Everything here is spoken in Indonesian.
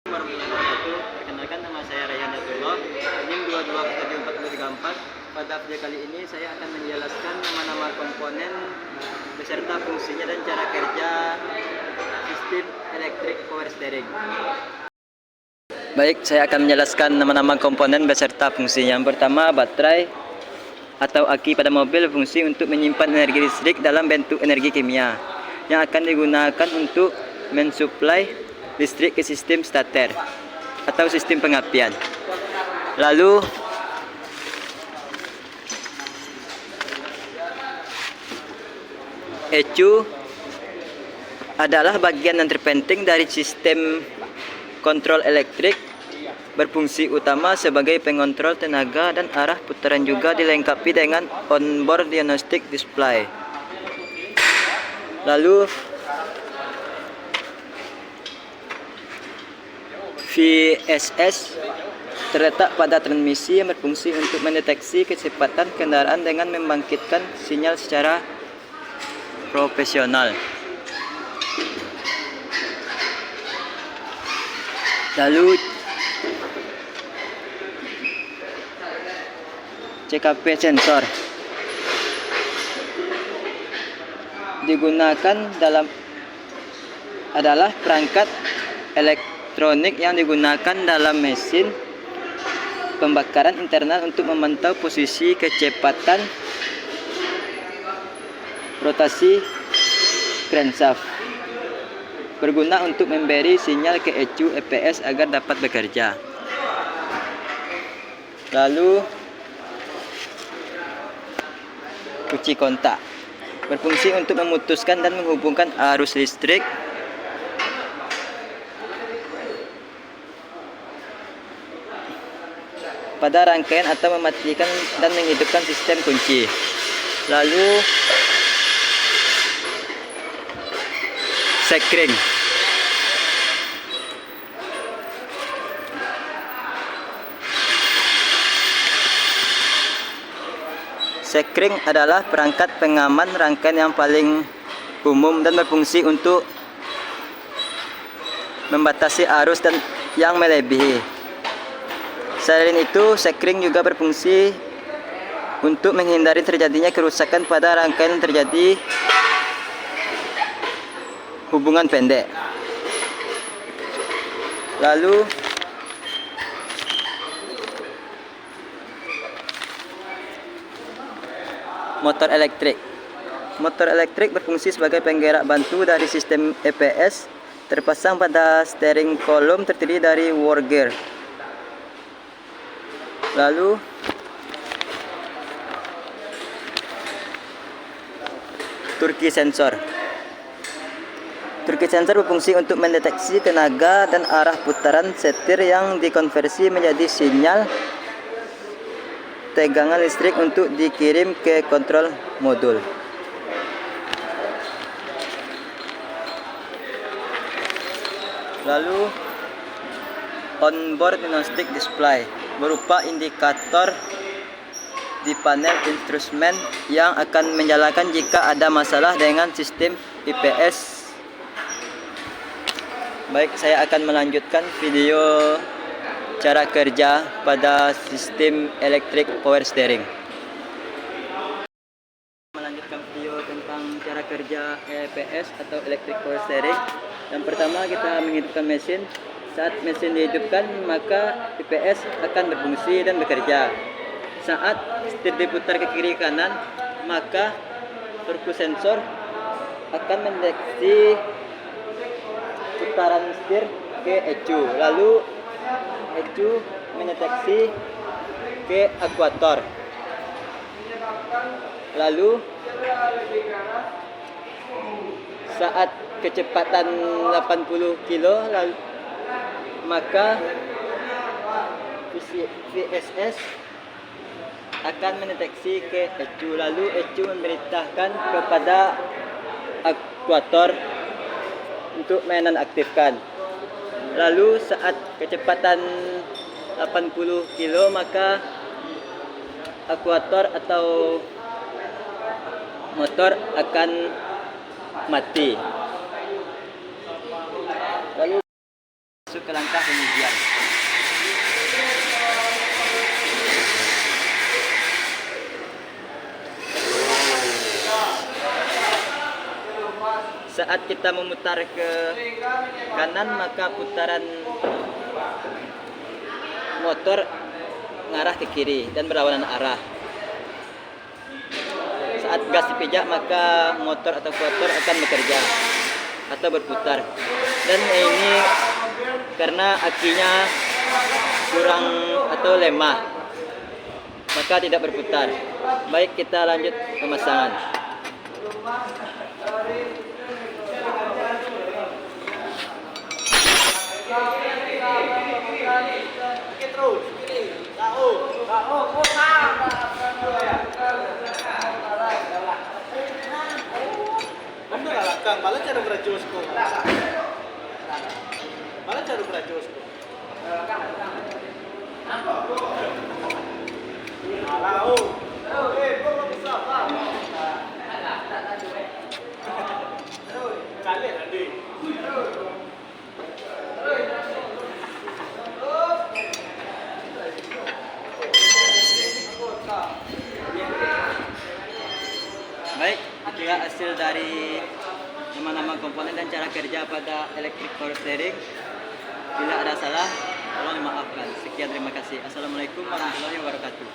Warahmatullahi wabarakatuh. Perkenalkan, nama saya Rayhan Yatullah, NIM 22474334. Pada video kali ini saya akan menjelaskan nama-nama komponen beserta fungsinya dan cara kerja sistem elektrik power steering. Baik, saya akan menjelaskan nama-nama komponen beserta fungsinya. Yang pertama, baterai atau aki pada mobil berfungsi untuk menyimpan energi listrik dalam bentuk energi kimia yang akan digunakan untuk mensuplai listrik ke sistem starter atau sistem pengapian. Lalu ECU adalah bagian yang terpenting dari sistem kontrol elektrik, berfungsi utama sebagai pengontrol tenaga dan arah putaran, juga dilengkapi dengan onboard diagnostic display. Lalu VSS terletak pada transmisi yang berfungsi untuk mendeteksi kecepatan kendaraan dengan membangkitkan sinyal secara profesional. Lalu CKP sensor digunakan adalah perangkat elektronik yang digunakan dalam mesin pembakaran internal untuk memantau posisi, kecepatan, rotasi crankshaft, berguna untuk memberi sinyal ke ECU EPS agar dapat bekerja. Lalu kunci kontak berfungsi untuk memutuskan dan menghubungkan arus listrik pada rangkaian atau mematikan dan menghidupkan sistem kunci. Lalu sekring adalah perangkat pengaman rangkaian yang paling umum dan berfungsi untuk membatasi arus dan yang melebihi. Selain itu, sekring juga berfungsi untuk menghindari terjadinya kerusakan pada rangkaian yang terjadi hubungan pendek. Lalu motor elektrik. Motor elektrik berfungsi sebagai penggerak bantu dari sistem EPS, terpasang pada steering column terdiri dari war gear. Lalu turki sensor. Turki sensor berfungsi untuk mendeteksi tenaga dan arah putaran setir yang dikonversi menjadi sinyal tegangan listrik untuk dikirim ke kontrol modul. Lalu onboard diagnostic display berupa indikator di panel instrumen yang akan menyalakan jika ada masalah dengan sistem IPS. Baik, saya akan melanjutkan video cara kerja pada sistem elektrik power steering. Melanjutkan video tentang cara kerja EPS atau electric power steering. Yang pertama, kita menghidupkan mesin. Saat mesin dihidupkan, maka IPS akan berfungsi dan bekerja. Saat setir diputar ke kiri kanan, maka turki sensor akan mendeteksi putaran setir ke ECU. Lalu ECU mendeteksi ke akuator. Lalu saat kecepatan 80 kilo, maka VSS akan mendeteksi ke ECU. Lalu ECU memerintahkan kepada akuator untuk menonaktifkan. Lalu saat kecepatan 80 kilo, maka akuator atau motor akan mati. Lalu masuk ke langkah pengujian. Saat kita memutar ke kanan, maka putaran motor mengarah ke kiri dan berlawanan arah. Saat gas dipijak, maka motor atau motor akan bekerja atau berputar. Dan ini karena akinya kurang atau lemah, maka tidak berputar. Baik, kita lanjut pemasangan. Kang, malah cara berajosko. Malah cara berajosko. Alah, kok bisa, Pak? Kali tadi. Baik, itulah hasil dari nama-nama komponen dan cara kerja pada electric power steering. Bila ada salah, tolong dimaafkan. Sekian, terima kasih. Assalamualaikum warahmatullahi wabarakatuh.